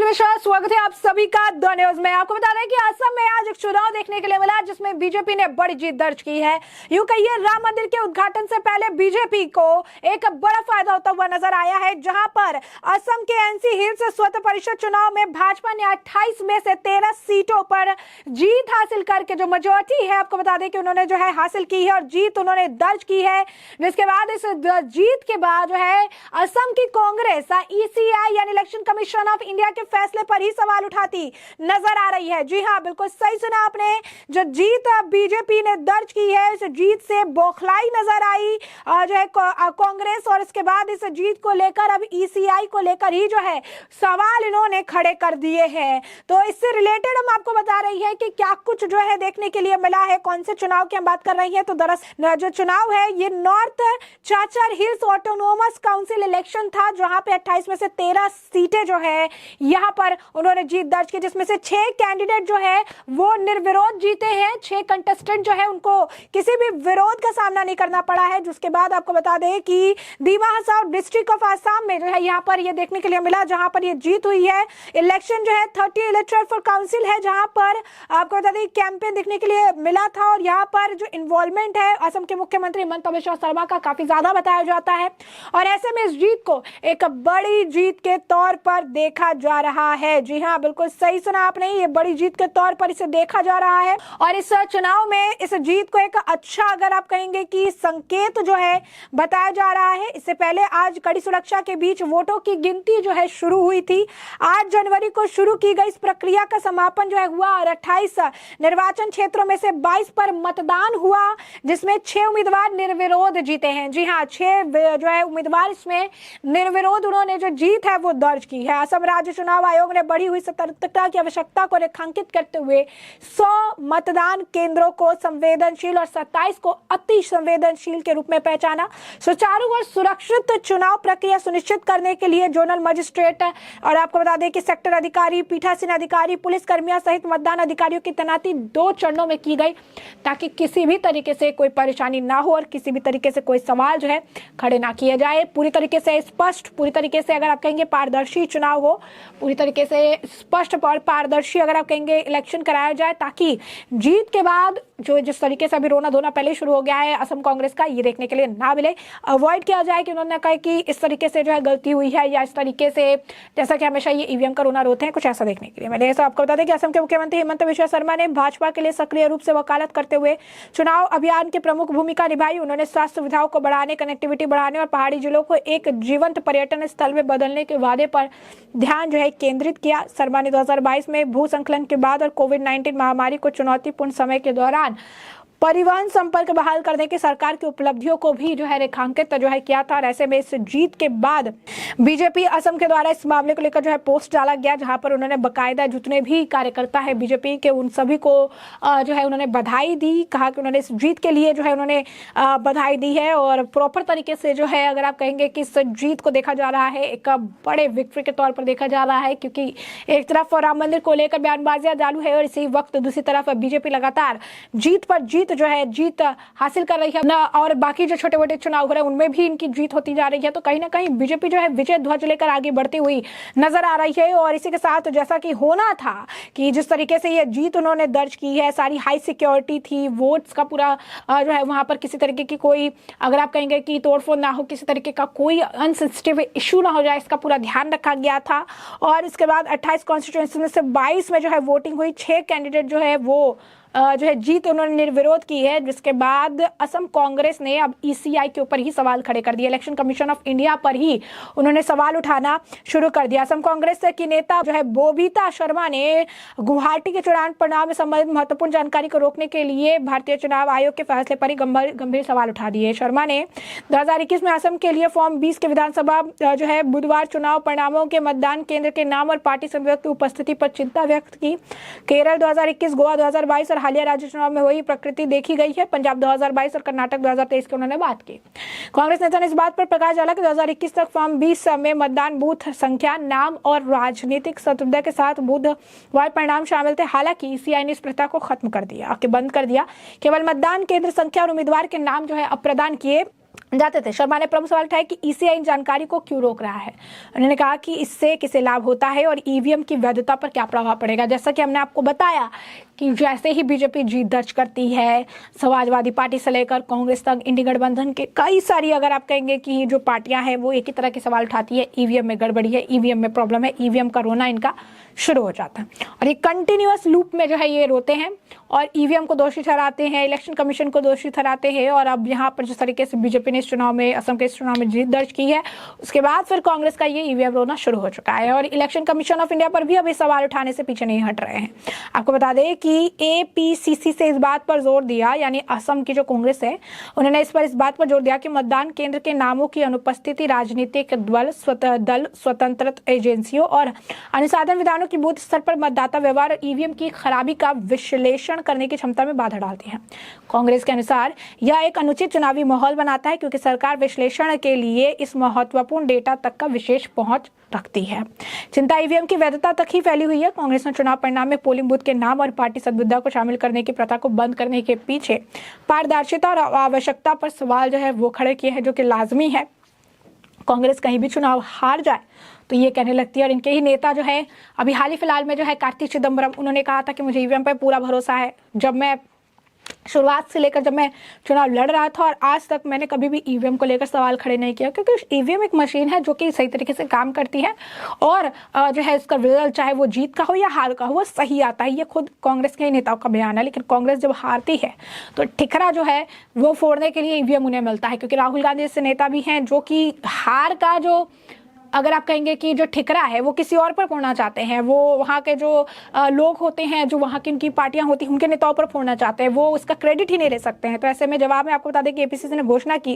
अंजलि मिश्रा, स्वागत है आप सभी का द न्यूज में। आपको बता दें कि असम में आज एक चुनाव देखने के लिए मिला जिसमें बीजेपी ने बड़ी जीत दर्ज की है। यूं कहिए राम मंदिर के उद्घाटन से पहले बीजेपी को एक बड़ा फायदा होता हुआ नजर आया है, जहां पर असम के एनसी हिल्स स्वतंत्र परिषद चुनाव में भाजपा ने 28 में से 13 सीटों पर जीत हासिल करके जो मेजोरिटी है, आपको बता दें कि उन्होंने जो है हासिल की है और जीत उन्होंने दर्ज की है। जिसके बाद इस जीत के बाद जो है असम की कांग्रेस ईसीआई यानी इलेक्शन कमीशन ऑफ इंडिया के फैसले पर ही सवाल उठाती नजर आ रही है। जी हां, बिल्कुल सही सुना आपने। जो जीत बीजेपी ने दर्ज की है, इस जीत से बौखलाई नजर आई जो है कांग्रेस, और इसके बाद इस जीत को लेकर अब ईसीआई को लेकर ही जो है सवाल इन्होंने खड़े कर दिए हैं। तो इससे रिलेटेड हम आपको बता रही है कि क्या कुछ जो है देखने के लिए मिला है। कौन से चुनाव की हम बात कर रही है, तो दरअसल जो चुनाव है ये north Cachar hills autonomous council election था, जहां पे 28 में से 13 सीटें जो है यहां पर उन्होंने जीत दर्ज की, जिसमें से 6 कैंडिडेट जो है वो निर्विरोध जीते हैं। 6 कंटेस्टेंट जो है उनको किसी भी विरोध का सामना नहीं करना पड़ा है। जिसके बाद आपको बता दें कि दिमा हसाओ डिस्ट्रिक्ट ऑफ आसाम में जो है यहाँ पर ये देखने के लिए मिला, जहां पर ये जीत हुई है। इलेक्शन जो है 30 इलेक्टोरल फॉर काउंसिल है, जहां पर आपको बता दें कैंपेन देखने के लिए मिला था, और यहाँ पर जो इन्वॉल्वमेंट है असम के मुख्यमंत्री हिमंता बिस्वा शर्मा का काफी ज्यादा बताया जाता है। और ऐसे में इस जीत को एक बड़ी जीत के तौर पर देखा जा रहा है। जी हाँ, बिल्कुल सही सुना आपने, ये बड़ी जीत के तौर पर इसे देखा जा रहा है। और इस चुनाव में इस जीत को एक अच्छा, अगर आप कहेंगे कि संकेत जो है बताया जा रहा है। इससे पहले आज कड़ी सुरक्षा के बीच वोटों की गिनती जो है शुरू हुई थी। 8 जनवरी को शुरू की गई इस प्रक्रिया का समापन जो है हुआ, और 28 निर्वाचन क्षेत्रों में से 22 पर मतदान हुआ, जिसमें 6 उम्मीदवार निर्विरोध जीते हैं। जी हाँ, 6 जो है उम्मीदवार इसमें निर्विरोध उन्होंने जो जीत है वो दर्ज की है। असम राज्य चुनाव आयोग ने बढ़ी हुई सतर्कता की आवश्यकता को रेखांकित करते हुए 100 मतदान केंद्रों को संवेदनशील और 27 को अति संवेदनशील के रूप में पहचाना। सुचारू और सुरक्षित चुनाव प्रक्रिया सुनिश्चित करने के लिए जोनल मजिस्ट्रेट और आपको बता दें कि सेक्टर अधिकारी, पीठासीन अधिकारी, पुलिस कर्मियों सहित मतदान अधिकारियों की तैनाती 2 चरणों में की गई, ताकि किसी भी तरीके से कोई परेशानी ना हो और किसी भी तरीके से कोई सवाल जो है खड़े ना किए जाए। पूरी तरीके से स्पष्ट, पूरी तरीके से अगर आप कहेंगे पारदर्शी चुनाव हो, पूरी तरीके से स्पष्ट और पारदर्शी अगर आप कहेंगे इलेक्शन कराया जाए, ताकि जीत के बाद जो जिस तरीके से अभी रोना धोना पहले शुरू हो गया है असम कांग्रेस का, ये देखने के लिए ना मिले। अवॉइड किया जाए कि उन्होंने कहा कि इस तरीके से जो है गलती हुई है, या इस तरीके से जैसा कि हमेशा ये ईवीएम का रोना रोते हैं, कुछ ऐसा देखने के लिए मिले। ऐसा आपको बता दें कि असम के मुख्यमंत्री हिमंता बिस्वा शर्मा ने भाजपा के लिए सक्रिय रूप से वकालत करते हुए चुनाव अभियान की प्रमुख भूमिका निभाई। उन्होंने स्वास्थ्य सुविधाओं को बढ़ाने, कनेक्टिविटी बढ़ाने और पहाड़ी जिलों को एक जीवंत पर्यटन स्थल में बदलने के वादे पर ध्यान जो है केंद्रित किया। शर्मा ने 2022 में भूस्खलन के बाद और कोविड-19 महामारी को चुनौतीपूर्ण समय के दौरान परिवहन संपर्क बहाल करने की सरकार की उपलब्धियों को भी जो है रेखांकित जो है किया था। और ऐसे में इस जीत के बाद बीजेपी असम के द्वारा इस मामले को लेकर जो है पोस्ट डाला गया, जहां पर उन्होंने बकायदा जितने भी कार्यकर्ता है बीजेपी के उन सभी को जो है उन्होंने बधाई दी। कहा कि उन्होंने इस जीत के लिए जो है उन्होंने बधाई दी है, और प्रॉपर तरीके से जो है अगर आप कहेंगे कि इस जीत को देखा जा रहा है एक बड़े विक्ट्री के तौर पर देखा जा रहा है, क्योंकि एक तरफ राम मंदिर को लेकर बयानबाजियां चालू है और इसी वक्त दूसरी तरफ बीजेपी लगातार जीत पर जीत जो है जीत हासिल कर रही है ना, और बाकी जो छोटे मोटे चुनाव हो रहे हैं उनमें भी इनकी जीत होती जा रही है। तो कहीं ना कहीं बीजेपी जो है विजय ध्वज लेकर आगे बढ़ती हुई नजर आ रही है। और इसी के साथ जैसा कि होना था कि जिस तरीके से ये जीत उन्होंने दर्ज की है, सारी हाई सिक्योरिटी थी, वोट्स का पूरा जो है वहां पर किसी तरीके की कोई अगर आप कहेंगे कि तोड़फोड़ ना हो, किसी तरीके का कोई अनसेंसिटिव इशू ना हो जाए, इसका पूरा ध्यान रखा गया था। और इसके बाद 28 कॉन्स्टिट्यूएंसी में से 22 में जो है वोटिंग हुई। 6 कैंडिडेट जो है वो जो है जीत उन्होंने निर्विरोध की है। जिसके बाद असम कांग्रेस ने अब ईसीआई के ऊपर ही सवाल खड़े कर दिए, इलेक्शन कमीशन ऑफ इंडिया पर ही उन्होंने सवाल उठाना शुरू कर दिया। असम कांग्रेस की नेता जो है बोबिता शर्मा ने गुवाहाटी के चुनाव परिणाम में संबंधित महत्वपूर्ण जानकारी को रोकने के लिए भारतीय चुनाव आयोग के फैसले पर ही गंभीर सवाल उठा दिए। शर्मा ने 2021 में असम के लिए फॉर्म 20 के विधानसभा जो है बुधवार चुनाव परिणामों के मतदान केंद्र के नाम और पार्टी समन्वयक की उपस्थिति पर चिंता व्यक्त की। केरल 2021, गोवा 2022 और हालिया राज्य चुनाव में वही प्रकृति देखी गई है। पंजाब 2022 और कर्नाटक 2023 की उन्होंने बात की। कांग्रेस नेता ने इस बात पर प्रकाश डाला कि 2021 तक फॉर्म 20 में मतदान बूथ संख्या, नाम और राजनीतिक सतुल्यता के साथ बुधवार परिणाम शामिल थे। हालांकि ईसीआई ने इस प्रथा को खत्म कर दिया, बंद कर दिया। केवल मतदान केंद्र संख्या और उम्मीदवार के नाम जो है अब प्रदान किए जाते थे। शर्मा ने प्रमुख सवाल उठाया कि ईसीआई इन जानकारी को क्यों रोक रहा है। उन्होंने कहा कि इससे किसे लाभ होता है और ईवीएम की वैधता पर क्या प्रभाव पड़ेगा। जैसा कि हमने आपको बताया कि जैसे ही बीजेपी जीत दर्ज करती है, समाजवादी पार्टी से लेकर कांग्रेस तक, इंडी गठबंधन के कई सारी, अगर आप कहेंगे कि जो पार्टियां हैं वो एक ही तरह के सवाल उठाती है, ईवीएम में गड़बड़ी है, ईवीएम में प्रॉब्लम है, ईवीएम का रोना इनका शुरू हो जाता है और ये कंटिन्यूअस लूप में जो है ये रोते हैं और ईवीएम को दोषी ठहराते हैं, इलेक्शन कमीशन को दोषी ठहराते हैं। और अब यहाँ पर जिस तरीके से बीजेपी ने इस चुनाव में, असम के इस चुनाव में जीत दर्ज की है, उसके बाद फिर कांग्रेस का ये ईवीएम रोना शुरू हो चुका है और इलेक्शन कमीशन ऑफ इंडिया पर भी अब ये सवाल उठाने से पीछे नहीं हट रहे हैं। आपको बता दें कि एपीसीसी से इस बात पर जोर दिया, यानी असम की जो कांग्रेस है उन्होंने इस बात पर जोर दिया कि मतदान केंद्र के नामों की अनुपस्थिति राजनीतिक दल, स्वतंत्र एजेंसियों और अनुसाधन विधानों की बूथ स्तर पर मतदाता व्यवहार और ईवीएम की खराबी का विश्लेषण करने की क्षमता में बाधा डालती है। कांग्रेस के अनुसार यह एक अनुचित चुनावी माहौल बनाता है क्योंकि सरकार विश्लेषण के लिए इस महत्वपूर्ण डेटा तक का विशेष पहुंच रखती है। चिंता ईवीएम की वैधता तक ही फैली हुई है। कांग्रेस ने चुनाव परिणाम में पोलिंग बूथ के नाम और पार्टी सद्बुद्धा को शामिल करने की प्रथा को बंद करने के पीछे पारदर्शिता और आवश्यकता पर सवाल जो है वो खड़े किए हैं, जो कि लाजमी है। कांग्रेस कहीं भी चुनाव हार जाए तो ये कहने लगती है और इनके ही नेता जो है, अभी हाल ही फिलहाल में जो है कार्ति चिदम्बरम, उन्होंने कहा था कि मुझे ईवीएम पर पूरा भरोसा है। जब मैं शुरुआत से लेकर जब मैं चुनाव लड़ रहा था और आज तक मैंने कभी भी ईवीएम को लेकर सवाल खड़े नहीं किया, क्योंकि ईवीएम एक मशीन है जो कि सही तरीके से काम करती है और जो है इसका रिजल्ट चाहे वो जीत का हो या हार का हो वो सही आता है। ये खुद कांग्रेस के ही नेताओं का बयान है। लेकिन कांग्रेस जब हारती है तो ठिकरा जो है वो फोड़ने के लिए ईवीएम उन्हें मिलता है, क्योंकि राहुल गांधी जैसे नेता भी हैं जो कि हार का जो, अगर आप कहेंगे कि जो ठिकरा है वो किसी और पर फोड़ना चाहते हैं, वो वहाँ के जो लोग होते हैं, जो वहाँ की उनकी पार्टियां होती हैं, उनके नेताओं पर फोड़ना चाहते हैं, वो उसका क्रेडिट ही नहीं ले सकते हैं। तो ऐसे में जवाब में आपको बता दें कि एपीसीसी ने घोषणा की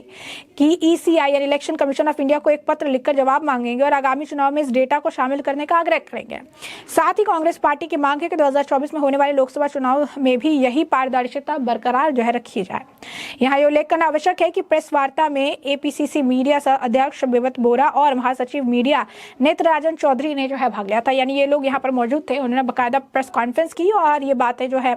कि ईसीआई यानी इलेक्शन कमीशन ऑफ इंडिया को एक पत्र लिखकर जवाब मांगेंगे और आगामी चुनाव में इस डेटा को शामिल करने का आग्रह करेंगे। साथ ही कांग्रेस पार्टी की मांग है कि 2024 में होने वाले लोकसभा चुनाव में भी यही पारदर्शिता बरकरार जो है रखी जाए। यहाँ ये उल्लेख करना आवश्यक है कि प्रेस वार्ता में एपीसीसी मीडिया अध्यक्ष बिबत बोरा और महासचिव मीडिया नेत्रराजन चौधरी ने जो है भाग लिया था, यानी ये लोग यहाँ पर मौजूद थे। उन्होंने बाकायदा प्रेस कॉन्फ्रेंस की और ये बातें जो है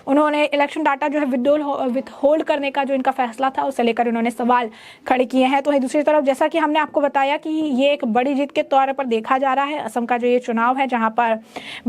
उन्होंने इलेक्शन डाटा जो है विथहोल्ड करने का जो इनका फैसला था उसे लेकर उन्होंने सवाल खड़े किए हैं। तो दूसरी तरफ जैसा कि हमने आपको बताया कि ये एक बड़ी जीत के तौर पर देखा जा रहा है असम का जो ये चुनाव है, जहाँ पर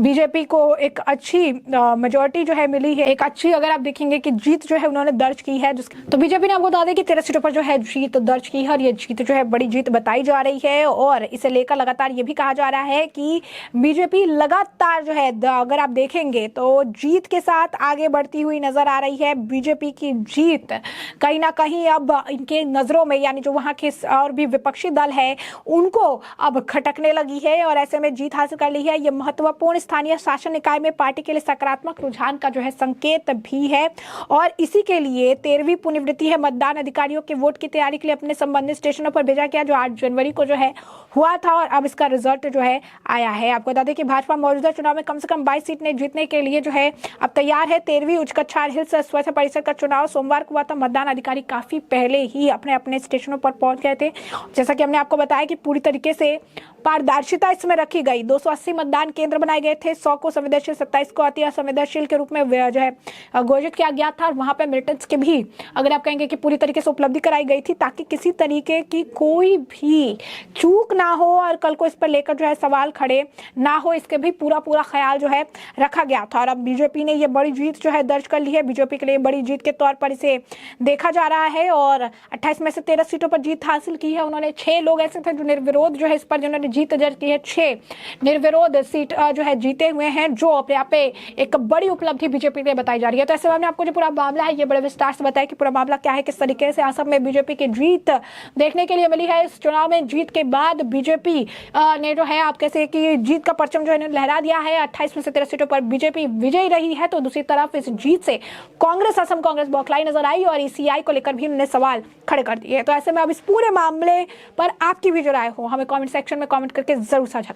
बीजेपी को एक अच्छी मेजोरिटी जो है मिली है, एक अच्छी, अगर आप देखेंगे कि जीत जो है उन्होंने दर्ज की है। तो बीजेपी ने आपको बता दें कि 13 सीटों पर जो है जीत दर्ज की है और ये जीत जो है बड़ी जीत बताई जा रही है और इसे लेकर लगातार ये भी कहा जा रहा है कि बीजेपी लगातार जो है, अगर आप देखेंगे तो जीत के साथ आगे बढ़ती हुई नजर आ रही है। बीजेपी की जीत कहीं ना कहीं अब इनके नजरों में, यानी जो वहां के और भी विपक्षी दल है उनको अब खटकने लगी है और ऐसे में जीत हासिल कर ली है। ये महत्वपूर्ण स्थानीय शासन निकाय में पार्टी के लिए सकारात्मक रुझान का जो है संकेत भी है और इसी के लिए 13वीं पुनरावृत्ति है मतदान अधिकारियों के वोट की तैयारी के लिए अपने संबंधित स्टेशनों पर भेजा गया, जो 8 जनवरी को जो है हुआ था और अब इसका रिजल्ट जो है आया है। आपको बता दें कि भाजपा मौजूदा चुनाव में कम से कम 22 सीट ने जीतने के लिए जो है अब तैयार है। 13वीं उच्च कक्षार हिल्स स्वच्छ परिषद का चुनाव सोमवार को हुआ था। मतदान अधिकारी काफी पहले ही अपने अपने स्टेशनों पर पहुंच गए थे। जैसा कि हमने आपको बताया कि पूरी तरीके से पारदर्शिता इसमें रखी गई। 280 मतदान केंद्र बनाए गए थे, 100 को संवेदनशील, 27 को अति असंवेदनशील के रूप में जो है घोषित किया गया था और वहां पर मिलिटेंट्स के भी, अगर आप कहेंगे कि पूरी तरीके से उपलब्धि कराई गई थी ताकि किसी तरीके की कोई भी चूक ना हो और कल को इस पर लेकर जो है सवाल खड़े ना हो, इसके भी पूरा ख्याल जो है रखा गया था। और अब बीजेपी ने ये बड़ी जीत जो है दर्ज कर ली है। बीजेपी के लिए बड़ी जीत के तौर पर इसे देखा जा रहा है और 28 में से 13 सीटों पर जीत हासिल की है। उन्होंने 6 लोग ऐसे थे जो निर्विरोध जो है इस पर जिन्होंने जीत दर्ज की है। 6 निर्विरोध सीट जो है जीते हुए हैं, जो अपने आप पे एक बड़ी उपलब्धि बीजेपी के बताई जा रही है। तो ऐसे में आपको जो पूरा मामला है ये बड़े विस्तार से बताया कि पूरा मामला क्या है, किस तरीके से असम में बीजेपी की जीत देखने के लिए मिली है। इस चुनाव में जीत के बाद बीजेपी ने जो है आप कैसे कि जीत का परचम जो है लहरा दिया है। 28 में से 13 सीटों पर बीजेपी विजयी रही है। तो दूसरी तरफ इस जीत से कांग्रेस, असम कांग्रेस बौखलाई नजर आई और ईसीआई को लेकर भी उन्होंने सवाल खड़े कर दिए। तो ऐसे में अब इस पूरे मामले पर आपकी भी जो राय हो हमें कमेंट सेक्शन में कमेंट करके जरूर साझा करें।